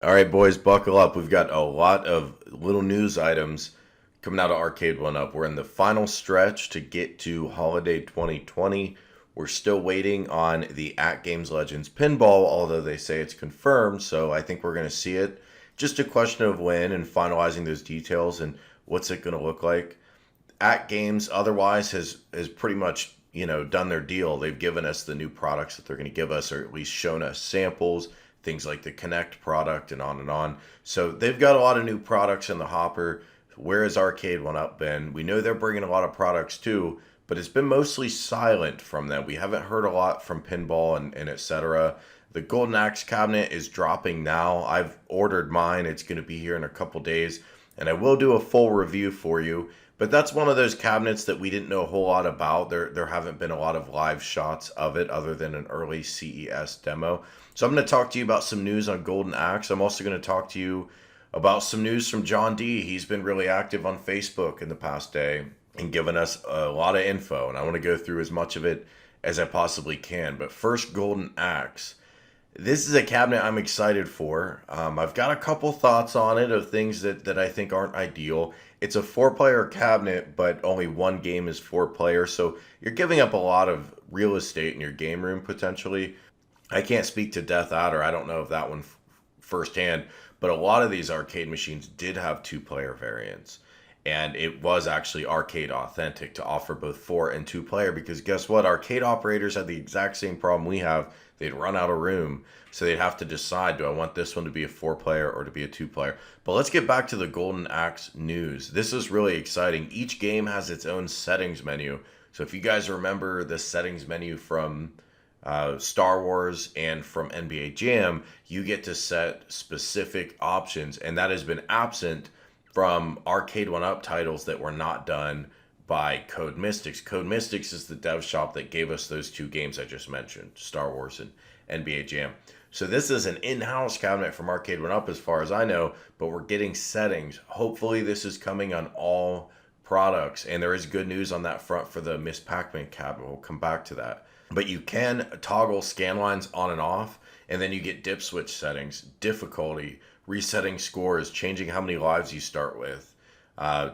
All right, boys, buckle up. We've got a lot of little news items coming out of Arcade1up. We're in the final stretch to get to holiday 2020. We're still waiting on the At Games Legends pinball, although they say it's confirmed, so I think we're going to see it. Just a question of when and finalizing those details and what's it going to look like. At Games otherwise has pretty much, done their deal. They've given us the new products that they're going to give us, or at least shown us samples, things like the Connect product and on and on. So they've got a lot of new products in the hopper. Where has Arcade1up been? We know they're bringing a lot of products too, but it's been mostly silent from them. We haven't heard a lot from Pinball and etc. The Golden Axe cabinet is dropping now. I've ordered mine. It's going to be here in a couple days, and I will do a full review for you. But that's one of those cabinets that we didn't know a whole lot about. There haven't been a lot of live shots of it other than an early CES demo. So I'm going to talk to you about some news on Golden Axe. I'm also going to talk to you about some news from John D. He's been really active on Facebook in the past day and given us a lot of info. And I want to go through as much of it as I possibly can. But first, Golden Axe. This is a cabinet I'm excited for. I've got a couple thoughts on it of things that I think aren't ideal. It's a four-player cabinet, but only one game is four-player, so you're giving up a lot of real estate in your game room potentially. I can't speak to Death Adder. I don't know if that one firsthand, but a lot of these arcade machines did have two-player variants. And it was actually arcade authentic to offer both four and two player because guess what? Arcade operators had the exact same problem we have. They'd run out of room, so they'd have to decide, do I want this one to be a four player or to be a two player? But let's get back to the Golden Axe news. This is really exciting. Each game has its own settings menu. So if you guys remember the settings menu from Star Wars and from NBA Jam, you get to set specific options, and that has been absent from Arcade1up titles that were not done by Code Mystics. Code Mystics is the dev shop that gave us those two games I just mentioned, Star Wars and NBA Jam. So this is an in-house cabinet from Arcade1up as far as I know, but we're getting settings. Hopefully this is coming on all products, and there is good news on that front for the Miss Pac-Man cabinet. We'll come back to that. But you can toggle scan lines on and off, and then you get Dipswitch settings, difficulty, resetting scores, changing how many lives you start with,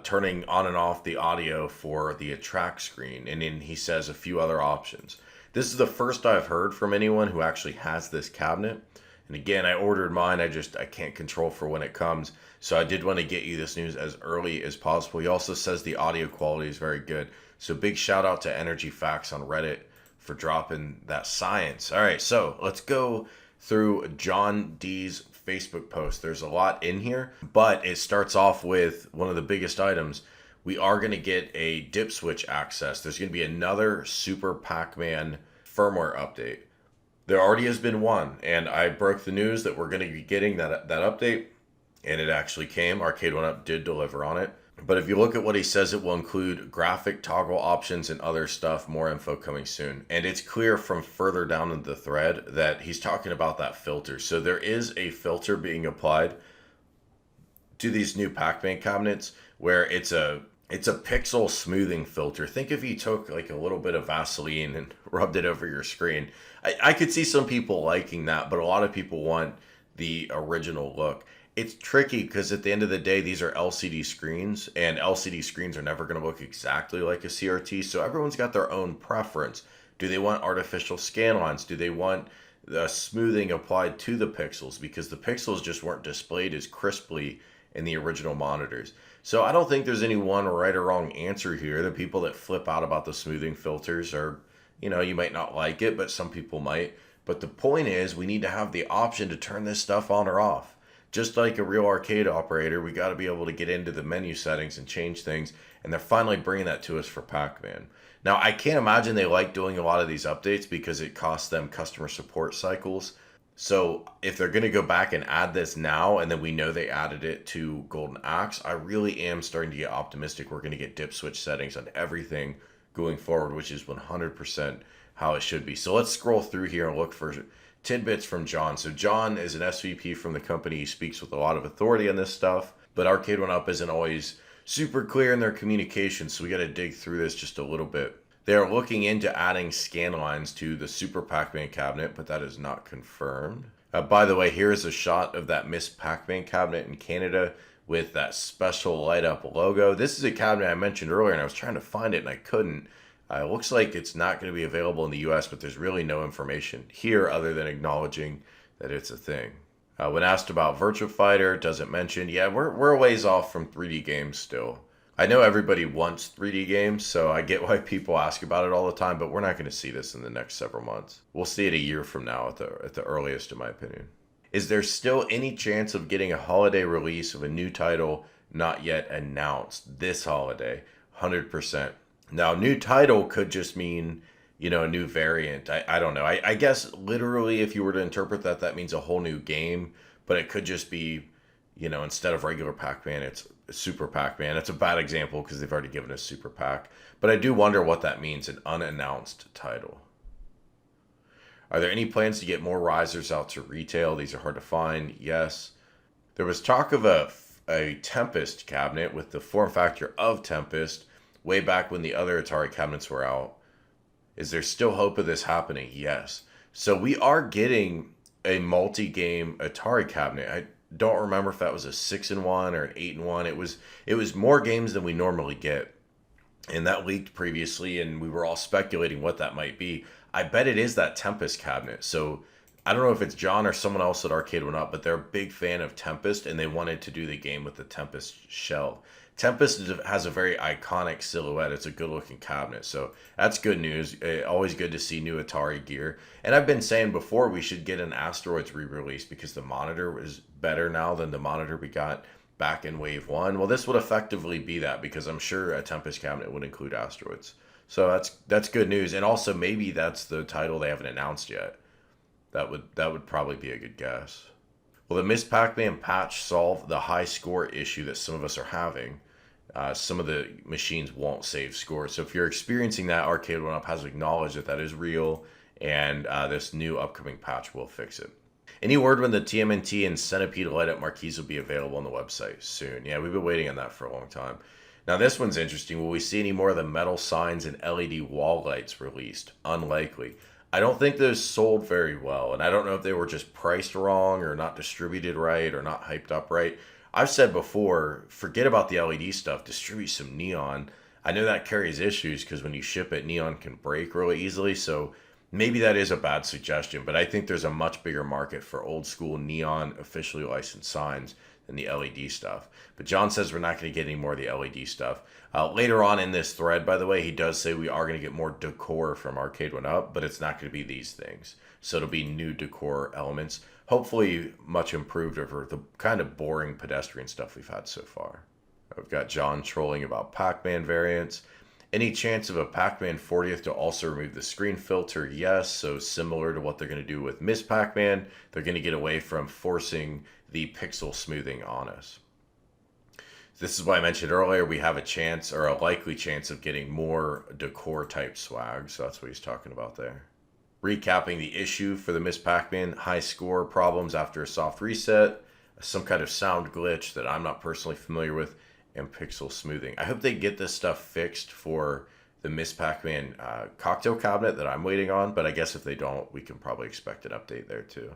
turning on and off the audio for the attract screen, and then he says a few other options. This is the first I've heard from anyone who actually has this cabinet. And again, I ordered mine. I can't control for when it comes. So I did want to get you this news as early as possible. He also says the audio quality is very good. So big shout out to Energy Facts on Reddit for dropping that science. All right, so let's go through John D's Facebook post. There's a lot in here, but it starts off with one of the biggest items. We are going to get a Dipswitch access. There's going to be another Super Pac-Man firmware update. There already has been one, and I broke the news that we're going to be getting that update, and it actually came. Arcade1up did deliver on it. But if you look at what he says, it will include graphic toggle options and other stuff, more info coming soon. And it's clear from further down in the thread that he's talking about that filter. So there is a filter being applied to these new Pac-Man cabinets where it's a pixel smoothing filter. Think if you took like a little bit of Vaseline and rubbed it over your screen. I could see some people liking that, but a lot of people want the original look. It's tricky because at the end of the day, these are LCD screens, and LCD screens are never going to look exactly like a CRT, so everyone's got their own preference. Do they want artificial scan lines? Do they want the smoothing applied to the pixels? Because the pixels just weren't displayed as crisply in the original monitors. So I don't think there's any one right or wrong answer here. The people that flip out about the smoothing filters are, you might not like it, but some people might. But the point is, we need to have the option to turn this stuff on or off. Just like a real arcade operator, we got to be able to get into the menu settings and change things, and they're finally bringing that to us for Pac-Man. Now, I can't imagine they like doing a lot of these updates because it costs them customer support cycles. So if they're going to go back and add this now, and then we know they added it to Golden Axe, I really am starting to get optimistic we're going to get Dipswitch settings on everything going forward, which is 100% how it should be. So let's scroll through here and look for tidbits from John. So John is an SVP from the company. He speaks with a lot of authority on this stuff, but Arcade1up isn't always super clear in their communication, so we got to dig through this just a little bit. They are looking into adding scan lines to the Super Pac-Man cabinet, but that is not confirmed. By the way, here is a shot of that Miss Pac-Man cabinet in Canada with that special light up logo. This is a cabinet I mentioned earlier, and I was trying to find it and I couldn't. It looks like it's not going to be available in the US, but there's really no information here other than acknowledging that it's a thing. When asked about Virtua Fighter, doesn't mention, yeah, we're a ways off from 3D games still. I know everybody wants 3D games, so I get why people ask about it all the time, but we're not going to see this in the next several months. We'll see it a year from now at the earliest, in my opinion. Is there still any chance of getting a holiday release of a new title not yet announced this holiday? 100%. Now, new title could just mean, a new variant. I don't know. I guess literally if you were to interpret that, that means a whole new game, but it could just be, instead of regular Pac-Man, it's Super Pac-Man. It's a bad example because they've already given us Super Pac. But I do wonder what that means, an unannounced title. Are there any plans to get more risers out to retail? These are hard to find. Yes. There was talk of a Tempest cabinet with the form factor of Tempest way back when the other Atari cabinets were out. Is there still hope of this happening? Yes. So we are getting a multi-game Atari cabinet. I don't remember if that was a 6-in-1 or an 8-in-1. It was more games than we normally get. And that leaked previously, and we were all speculating what that might be. I bet it is that Tempest cabinet. So I don't know if it's John or someone else at Arcade1up, but they're a big fan of Tempest, and they wanted to do the game with the Tempest shell. Tempest has a very iconic silhouette. It's a good-looking cabinet, so that's good news. Always good to see new Atari gear. And I've been saying before we should get an Asteroids re-release because the monitor is better now than the monitor we got back in Wave 1. Well, this would effectively be that because I'm sure a Tempest cabinet would include Asteroids. So that's good news. And also maybe that's the title they haven't announced yet. That would probably be a good guess. Will the Miss Pac-Man patch solve the high score issue that some of us are having? Some of the machines won't save scores. So if you're experiencing that, Arcade1up has acknowledged that that is real, and this new upcoming patch will fix it. Any word when the TMNT and Centipede light-up marquees will be available on the website? Soon. Yeah, we've been waiting on that for a long time. Now this one's interesting. Will we see any more of the metal signs and LED wall lights released? Unlikely. I don't think those sold very well, and I don't know if they were just priced wrong or not distributed right or not hyped up right. I've said before, forget about the LED stuff, distribute some neon. I know that carries issues because when you ship it, neon can break really easily, so maybe that is a bad suggestion, but I think there's a much bigger market for old school neon officially licensed signs than the LED stuff. But John says we're not going to get any more of the LED stuff. Later on in this thread, by the way, he does say we are going to get more decor from Arcade1up, but it's not going to be these things. So it'll be new decor elements, hopefully much improved over the kind of boring pedestrian stuff we've had so far. We've got John trolling about Pac-Man variants. Any chance of a Pac-Man 40th to also remove the screen filter? Yes, so similar to what they're going to do with Miss Pac-Man, they're going to get away from forcing the pixel smoothing on us. This is why I mentioned earlier we have a chance or a likely chance of getting more decor type swag, so that's what he's talking about there. Recapping the issue for the Miss Pac-Man, high score problems after a soft reset, some kind of sound glitch that I'm not personally familiar with, and pixel smoothing. I hope they get this stuff fixed for the Miss Pac-Man cocktail cabinet that I'm waiting on, but I guess if they don't, we can probably expect an update there too.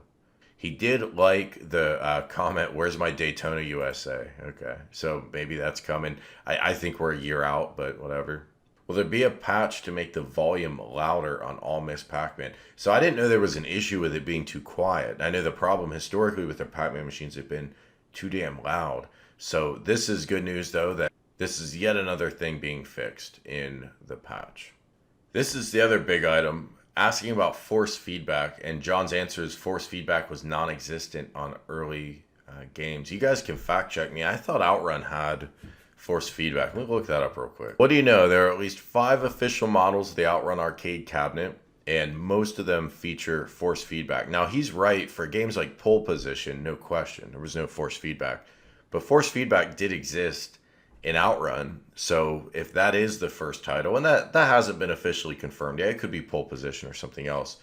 He did like the comment, where's my Daytona USA? Okay, so maybe that's coming. I think we're a year out, but whatever. Will there be a patch to make the volume louder on all Miss Pac-Man? So I didn't know there was an issue with it being too quiet. I know the problem historically with the Pac-Man machines have been too damn loud. So this is good news, though, that this is yet another thing being fixed in the patch. This is the other big item, asking about force feedback, and John's answer is force feedback was non-existent on early games. You guys can fact check me. I thought Outrun had force feedback. Let me look that up real quick. What do you know? There are at least 5 official models of the Outrun arcade cabinet, and most of them feature force feedback. Now, he's right. For games like Pole Position, no question, there was no force feedback. But force feedback did exist in Outrun, so if that is the first title, and that hasn't been officially confirmed, yeah, it could be Pole Position or something else.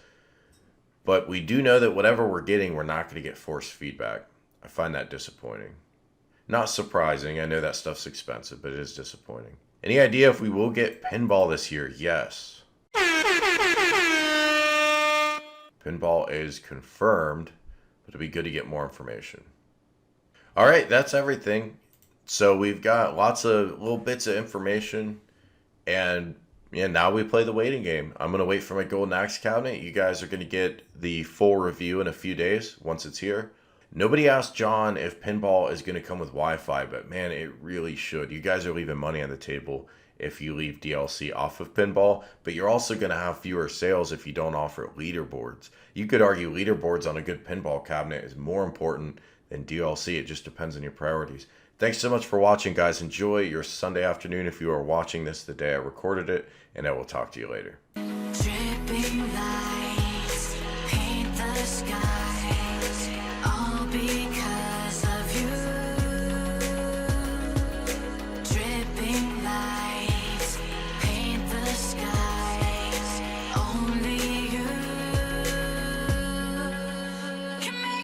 But we do know that whatever we're getting, we're not going to get force feedback. I find that disappointing. Not surprising, I know that stuff's expensive, but it is disappointing. Any idea if we will get Pinball this year? Yes. Pinball is confirmed, It'll be good to get more information. All right, that's everything. So we've got lots of little bits of information, and yeah, now we play the waiting game. I'm gonna wait for my golden axe cabinet. You guys are gonna get the full review in a few days once it's here. Nobody asked John if Pinball is gonna come with Wi-Fi, but man, it really should. You guys are leaving money on the table if you leave DLC off of Pinball, but you're also gonna have fewer sales if you don't offer leaderboards. You could argue leaderboards on a good pinball cabinet is more important than DLC. It just depends on your priorities. Thanks so much for watching, guys. Enjoy your Sunday afternoon if you are watching this the day I recorded it, and I will talk to you later.